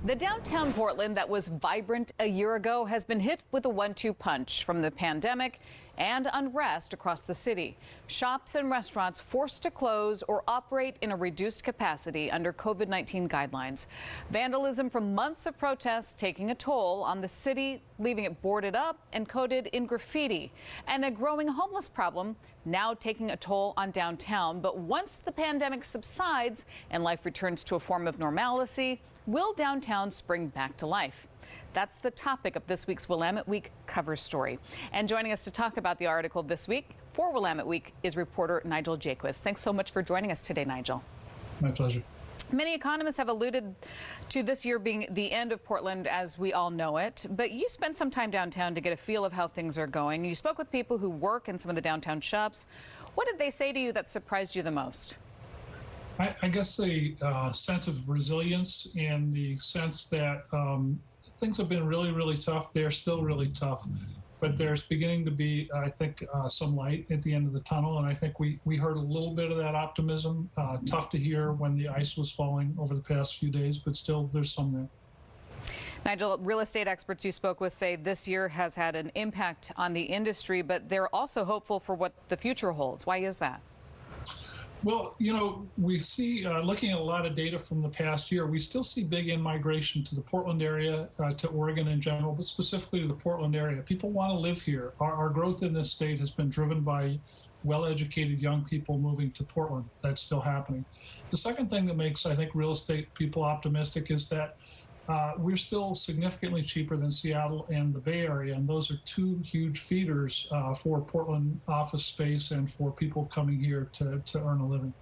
The downtown Portland that was vibrant a year ago has been hit with a 1-2 punch from the pandemic and unrest across the city. Shops and restaurants forced to close or operate in a reduced capacity under COVID-19 guidelines. Vandalism from months of protests taking a toll on the city, leaving it boarded up and coated in graffiti. And a growing homeless problem now taking a toll on downtown. But once the pandemic subsides and life returns to a form of normalcy, will downtown spring back to life? That's the topic of this week's Willamette Week cover story. And joining us to talk about the article this week for Willamette Week is reporter Nigel Jaquiss. Thanks so much for joining us today, Nigel. My pleasure. Many economists have alluded to this year being the end of Portland as we all know it. But you spent some time downtown to get a feel of how things are going. You spoke with people who work in some of the downtown shops. What did they say to you that surprised you the most? I guess the sense of resilience and the sense that things have been really, really tough. They're still really tough, but there's beginning to be, I think, some light at the end of the tunnel. And I think we heard a little bit of that optimism. Tough to hear when the ice was falling over the past few days, but still there's some there. Nigel, real estate experts you spoke with say this year has had an impact on the industry, but they're also hopeful for what the future holds. Why is that? Well, you know, we see, looking at a lot of data from the past year, we still see big in-migration to the Portland area, to Oregon in general, but specifically to the Portland area. People want to live here. Our growth in this state has been driven by well-educated young people moving to Portland. That's still happening. The second thing that makes, I think, real estate people optimistic is that we're still significantly cheaper than Seattle and the Bay Area, and those are two huge feeders for Portland office space and for people coming here to earn a living.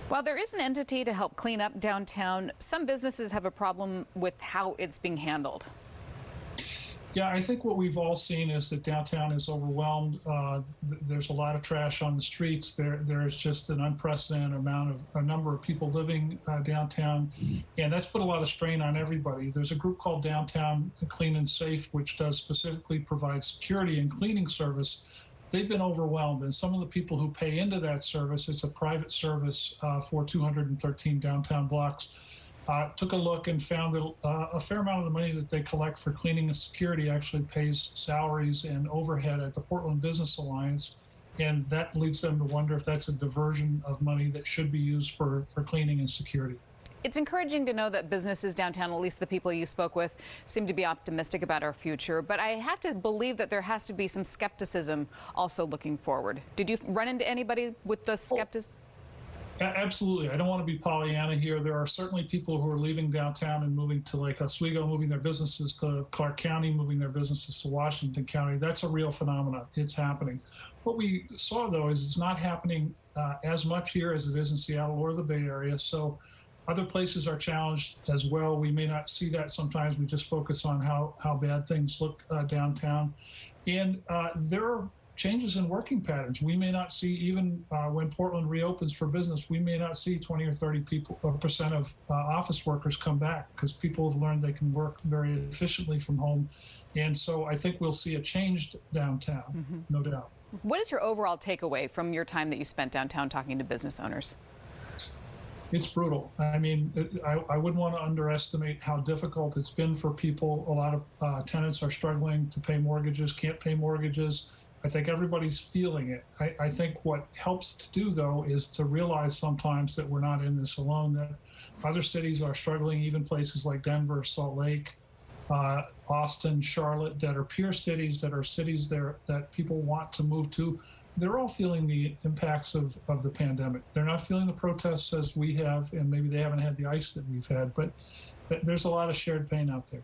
While there is an entity to help clean up downtown, some businesses have a problem with how it's being handled. Yeah, I think what we've all seen is that downtown is overwhelmed. There's a lot of trash on the streets. There's just an unprecedented number of people living downtown, and that's put a lot of strain on everybody. There's a group called Downtown Clean and Safe, which does specifically provide security and cleaning service. They've been overwhelmed, and some of the people who pay into that service, it's a private service for 213 downtown blocks, took a look and found that a fair amount of the money that they collect for cleaning and security actually pays salaries and overhead at the Portland Business Alliance. And that leads them to wonder if that's a diversion of money that should be used for cleaning and security. It's encouraging to know that businesses downtown, at least the people you spoke with, seem to be optimistic about our future. But I have to believe that there has to be some skepticism also looking forward. Did you run into anybody with the skepticism? Absolutely. I don't want to be Pollyanna here. There are certainly people who are leaving downtown and moving to Lake Oswego, moving their businesses to Clark County, moving their businesses to Washington County. That's a real phenomenon. It's happening. What we saw, though, is it's not happening as much here as it is in Seattle or the Bay Area. So other places are challenged as well. We may not see that sometimes. We just focus on how bad things look downtown. And there are changes in working patterns. We may not see, even when Portland reopens for business, we may not see 20 or 30% of office workers come back because people have learned they can work very efficiently from home. And so I think we'll see a changed downtown, no doubt. What is your overall takeaway from your time that you spent downtown talking to business owners? It's brutal. I mean, I wouldn't want to underestimate how difficult it's been for people. A lot of tenants are struggling to pay mortgages, can't pay mortgages. I think everybody's feeling it. I think what helps to do, though, is to realize sometimes that we're not in this alone, that other cities are struggling, even places like Denver, Salt Lake, Austin, Charlotte, that are peer cities, that are cities there that people want to move to. They're all feeling the impacts of the pandemic. They're not feeling the protests as we have, and maybe they haven't had the ice that we've had, but there's a lot of shared pain out there.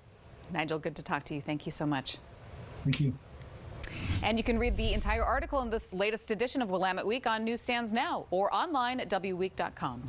Nigel, good to talk to you. Thank you so much. Thank you. And you can read the entire article in this latest edition of Willamette Week on newsstands now or online at wweek.com.